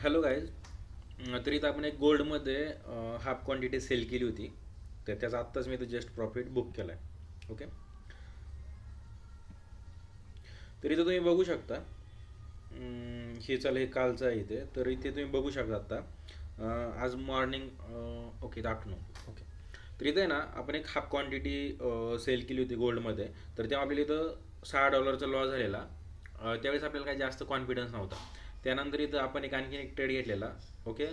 Hello guys. तर इथं आपण एक गोल्डमध्ये हाफ क्वांटिटी सेल केली होती. तर त्याचा आत्ताच मी इथं जस्ट प्रॉफिट बुक केला आहे. ओके. तर इथं तुम्ही बघू शकता. हे चालेल, हे कालचं आहे इथे. तर इथे तुम्ही बघू शकता आत्ता आज मॉर्निंग ओके आफ्टरनून. ओके. तर इथे ना आपण एक हाफ क्वांटिटी सेल केली होती गोल्डमध्ये. तर तेव्हा आपल्याला इथं $6 लॉस झालेला. त्यावेळेस आपल्याला काही जास्त कॉन्फिडन्स नव्हता. त्यानंतर इथं आपण आणखीन एक ट्रेड घेतलेला. ओके.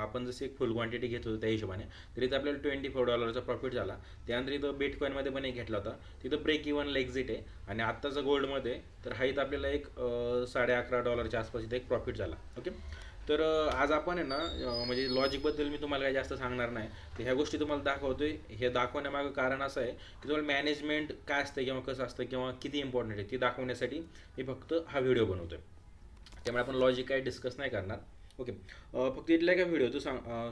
आपण जशी एक फुल क्वांटिटी घेत होतो त्या हिशोबाने. तर इथं आपल्याला $24 प्रॉफिट झाला. त्यानंतर इथं बिटकॉईनमध्ये पण एक घेतला होता. तिथं ब्रेक इव्हनला एक्झिट आहे. आणि आत्ताचं गोल्डमध्ये तर हा इथं आपल्याला एक $11.5 आसपास इथं एक प्रॉफिट झाला. ओके. तर आज आपण आहे ना म्हणजे लॉजिकबद्दल मी तुम्हाला काही जास्त सांगणार नाही. तर ह्या गोष्टी तुम्हाला दाखवतोय. हे दाखवण्यामागं कारण असं आहे की तुम्हाला मॅनेजमेंट काय असतं किंवा कसं असतं किंवा किती इम्पॉर्टंट आहे ते दाखवण्यासाठी मी फक्त हा व्हिडिओ बनवतोय. त्यामुळे आपण लॉजिक काही डिस्कस नाही करणार. ओके. फक्त इथल्या का व्हिडिओ तो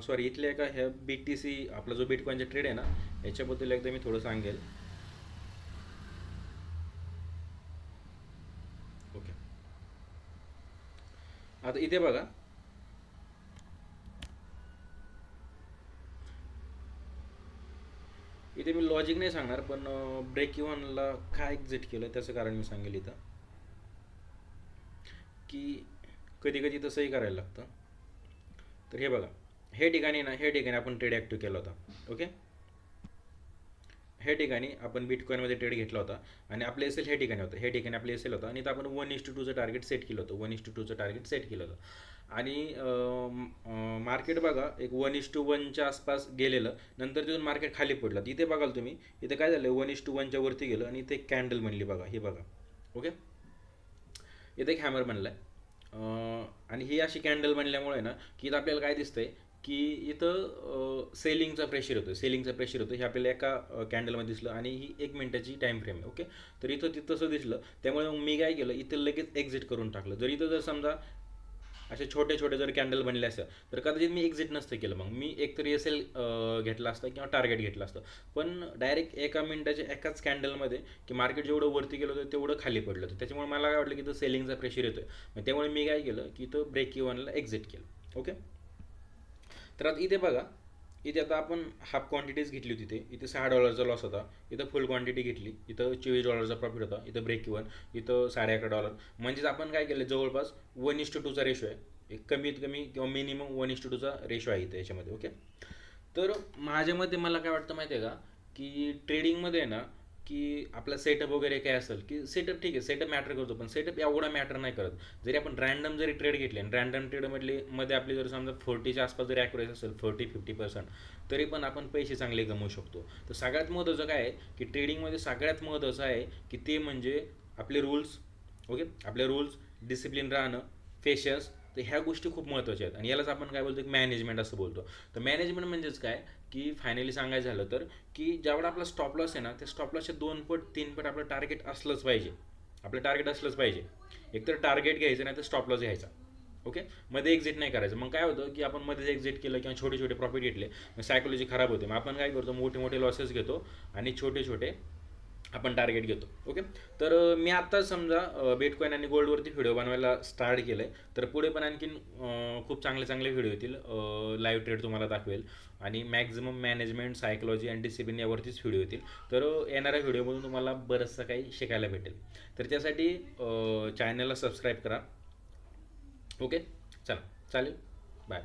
सॉरी इथल्या का ह्या BTC आपला जो बिटकॉईनचा ट्रेड आहे ना याच्याबद्दल एकदा मी थोडं सांगेल. ओके. आता इथे बघा. इथे मी लॉजिक नाही सांगणार पण ब्रेक इव्हनला काय एक्झिट केलं त्याचं कारण मी सांगेल इथं की कधी कधी तसंही करायला लागतं. तर हे बघा. हे ठिकाणी आपण ट्रेड ॲक्टिव्ह केला होता. ओके. हे ठिकाणी आपण बिटकॉईनमध्ये ट्रेड घेतला होता आणि आपले एस एल हे ठिकाणी होतं. हे ठिकाणी आपले एस एल होतं आणि इथं आपण 1:2चं टार्गेट सेट केलं होतं. 1:2चं टार्गेट सेट केलं होतं आणि मार्केट बघा एक 1:1च्या आसपास गेलेलं. नंतर तिथून मार्केट खाली पडलं. इथे बघाल तुम्ही इथे काय झालं 1:1च्या वरती गेलं आणि इथे एक कॅन्डल बनली बघा. हे बघा. ओके. इथे एक हॅमर बनला आहे आणि ही अशी कॅन्डल बनल्यामुळे ना की इथं आपल्याला काय दिसतंय की इथं सेलिंगचा प्रेशर होतं हे आपल्याला एका कॅन्डलमध्ये दिसलं आणि ही 1 मिनिटाची टाईम फ्रेम आहे. ओके. तर इथं तिथं तसं दिसलं. त्यामुळे मग मी काय केलं इथं लगेच एक्झिट करून टाकलं. जर इथं जर समजा असे छोटे छोटे जर कॅन्डल बनले असतं तर कदाचित मी एक्झिट नसतं केलं. मग मी एकतर एस एल घेतला असता किंवा टार्गेट घेतलं असतं. पण डायरेक्ट एका मिनिटाच्या एकाच कॅन्डलमध्ये की मार्केट जेवढं वरती गेलं होतं तेवढं खाली पडलं होतं. त्याच्यामुळे मला काय वाटलं की इथं सेलिंगचा प्रेशर येतोय. मग त्यामुळे मी काय केलं की इथं ब्रेक इव्हनला एक्झिट केलं. ओके. तर आता इथे बघा. इथे आता आपण हाफ क्वांटिटीज घेतली होती. इथे $6 लॉस होता. इथं फुल क्वांटिटी घेतली. इथं $24 प्रॉफिट होता. इथं ब्रेक इव्हन. इथं $11.5. म्हणजेच आपण काय केलं जवळपास 1:2चा रेशो आहे. एक कमीत कमी किंवा मिनिमम 1:2चा रेशो आहे इथं याच्यामध्ये. ओके. तर माझ्या मते मला काय वाटतं माहिती आहे का की ट्रेडिंगमध्ये आहे ना की आपला सेटअप वगैरे काय असेल की सेटअप ठीक आहे. सेटअप मॅटर करतो पण सेटअप एवढा मॅटर नाही करत. जरी आपण रँडम जरी ट्रेड घेतले आणि रँडम ट्रेडमध्ये आपली जर समजा 40च्या आसपास जरी ॲक्युरेसी असेल 40-50% तरी पण आपण पैसे चांगले कमवू शकतो. तर सगळ्यात महत्त्वाचं काय आहे की ट्रेडिंगमध्ये सगळ्यात महत्त्वाचं आहे की ते म्हणजे आपले रूल्स. ओके. आपले रूल्स, डिसिप्लिन राहणं, पेशन्स. तर ह्या गोष्टी खूप महत्त्वाच्या आहेत आणि यालाच आपण काय बोलतो की मॅनेजमेंट असं बोलतो. तर मॅनेजमेंट म्हणजेच काय की फायनली सांगायचं झालं तर की जेवढा आपला स्टॉप लॉस आहे ना त्या स्टॉप लॉसच्या 2 पट 3 पट आपलं टार्गेट असलंच पाहिजे. आपलं टार्गेट असलंच पाहिजे. एकतर टार्गेट घ्यायचं नाही तर स्टॉप लॉस घ्यायचा. ओके. मध्ये एक्झिट नाही करायचं. मग काय होतं की आपण मध्येच एक्झिट केलं किंवा छोटे छोटे प्रॉफिट घेतले मग सायकोलॉजी खराब होते. मग आपण काय करतो मोठे मोठे लॉसेस घेतो आणि छोटे छोटे आपण टार्गेट घेतो. ओके. तर मी आत्ताच समजा बिटकॉईन आणि गोल्डवरती व्हिडिओ बनवायला स्टार्ट केलं आहे. तर पुढे पण आणखीन खूप चांगले चांगले व्हिडिओ येतील. लाईव्ह ट्रेड तुम्हाला दाखवेल आणि मॅक्झिमम मॅनेजमेंट सायकोलॉजी आणि डिसिप्लिन यावरतीच व्हिडिओ येतील. तर येणाऱ्या व्हिडिओमधून तुम्हाला बरंचसं काही शिकायला भेटेल. तर त्यासाठी चॅनलला सबस्क्राईब करा. ओके. चला. चालेल. बाय.